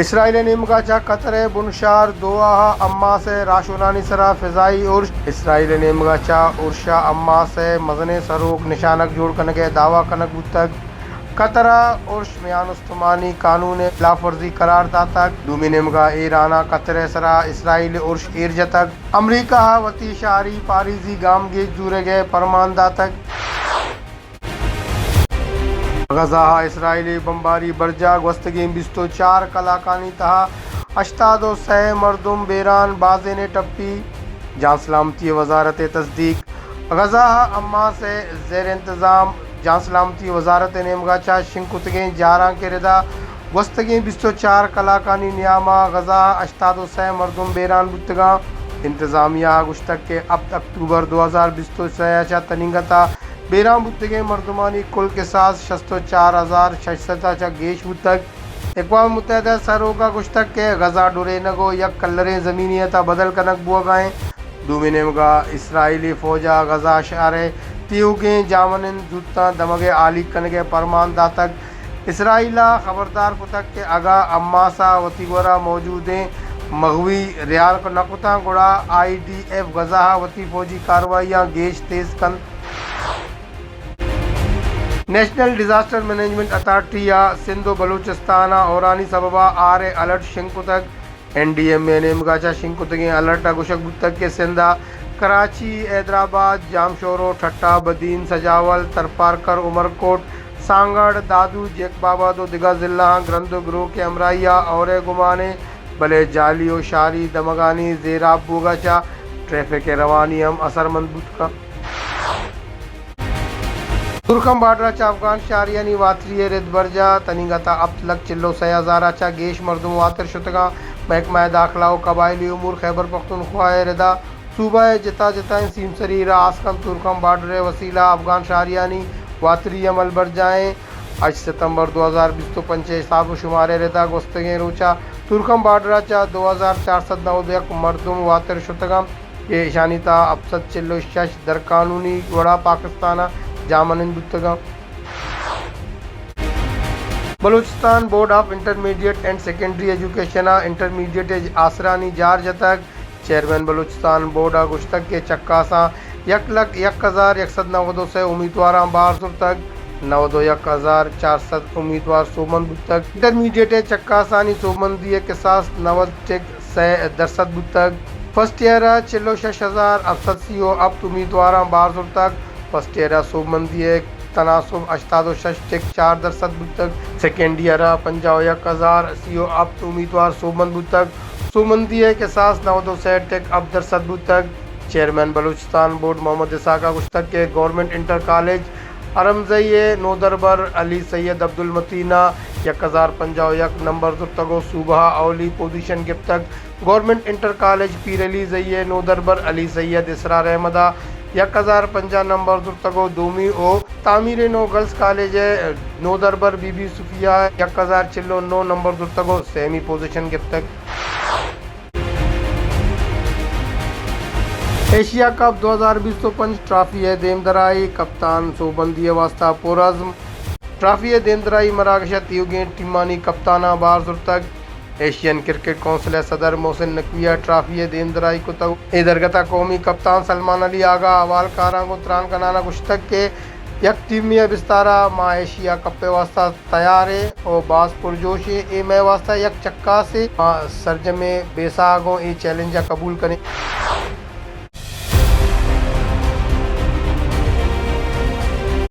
اسرائیل نیمگاچا قطر بنشار دعا اما سے راشونانی سرا فضائی عرش اسرائیل نیمگاچا عرشا اما سے مزن سروک نشانک جوڑ کنگے دعویٰ کنک بودتک قطر عرش میان استمانی قانون خلاف ورزی قرار داتک دومی نیمگا ایرانا قطر سرا اسرائیل عرش ایرجتک امریکہ وتی شہری پاریزی گام گیج جورے گئے پرمان داتک غزہ اسرائیلی بمباری برجا گوستگیم 24 کلاکانی تہا 86 مردم بیران بازے نے ٹپی جان سلامتی وزارت تصدیق غزہ اما سے زیر انتظام جان سلامتی وزارت نیمگاچا شنکتگیں جاراں کے ردا گوستگیں 24 کلاکانی نیاما غزہ 86 مردم بیران بتگاں انتظامیہ گشتک کے اب اکتوبر 2023 چا تنینگتا بیرام بودتگے مردمانی کل کے ساتھ 64,600 چا گیش بودتگ اقوام متحدہ سروگا گشتک کے غزہ ڈورے نگو یک کلریں زمینیتا بدل کنک بوا گائیں دومی نمگا اسرائیلی فوجا غزہ شہرے تیوگیں جامنن زودتا دمگے آلی کنگے پرمان داتک اسرائیلہ خبردار کتک کے اگا اماسا وطیگورا موجودیں مغوی ریال کو نقطہ گڑا IDF غزہ وطی فوجی کاروائیاں گیش تیز کن نیشنل ڈیزاسٹر مینجمنٹ اتھارٹی یا سندھ و بلوچستان اورانی سببا آرے الرٹ شنکتک NDMA نیمگاچا شنکتگیں الرٹ گشک بودتک کے سندھا کراچی حیدرآباد جامشورو ٹھٹا بدین سجاول ترپارکر عمرکوٹ سانگڑ دادو جیک بابا دو دگا ضلع گرند گروہ کے امرائیہ اورے گمانے بلے جالی و شاری دمگانی زیراب بوگاچا ٹریفک روانی ہم اثر مند بود کا ترکم بارڈر چا افغان شہریانی واتری رد برجا تنینگتا اب تلک چلو 6,000 چا گیش مردم واتر شتگاں محکمہ داخلہ و قبائلی امور خیبر پختونخوا ردا صوبہ جتا جتائیں سیمسری راسکم ترکم بارڈر وسیلہ افغان شہریانی واتری عمل برجائیں 8 ستمبر 2025 حساب و شمار ردا گوستگیں روچا ترکم بارڈر چا 2,491 مردم واتر شتگاں یہ شانیتا ابسط چلو 6 در قانونی گوڑا پاکستانہ جامنن بودتگاں Balochistan board of intermediate and secondary education intermediate آسرانی جار جتک چیئرمین بلوچستان بورڈ گشتک کے چکاساں 1,01,192 سے امیدواراں بار تک 91,400 امیدوار سومن بودتک انٹرمیڈیٹ چکاسانی سومندی کے ساس 90.63 بودتک فرسٹ ایئر 46,780 اب امیدواراں بار تک فرسٹ ایئر سومندی تناسب 86.4% بودتک سیکنڈ ایئر 51,080 اب امیدوار سومن بودتک سومندی کے ساس 92 اب درصد بودتک چیئرمین بلوچستان بورڈ محمد اسحاق گشتک کے گورنمنٹ انٹر کالج ارمزئی نودربر علی سید عبدالمتینہ 1,051 نمبر تگو صوبہ اولی پوزیشن گپتک government inter college Pir Alizai نودربر علی سید اسرار احمدہ 1,050 نمبر تگو دومی او تعمیر نو گرلز کالج نودربر بی بی صفیہ 1,049 نمبر تگو سیمی پوزیشن گپتک ایشیا کپ 2025 ٹرافی دیمدرائی کپتان سوبندی واسطہ پورازم ٹرافی دیمدرائی مراکشہ تیوگیں ٹیمانی کپتانہ بار تک ایشین کرکٹ کونسل صدر محسن نقویہ ٹرافی دیمدرائی کو تو ادرگتا قومی کپتان سلمان علی آگا حوال کاراں کو تران کنانا گشتک کے یک ٹیمی بستارہ ماں ایشیا کپ واسطہ تیار ہے اور باز پرجوش اے میں واسطہ یک چکا سے سرجمے بیساگوں ای چیلنجہ قبول کریں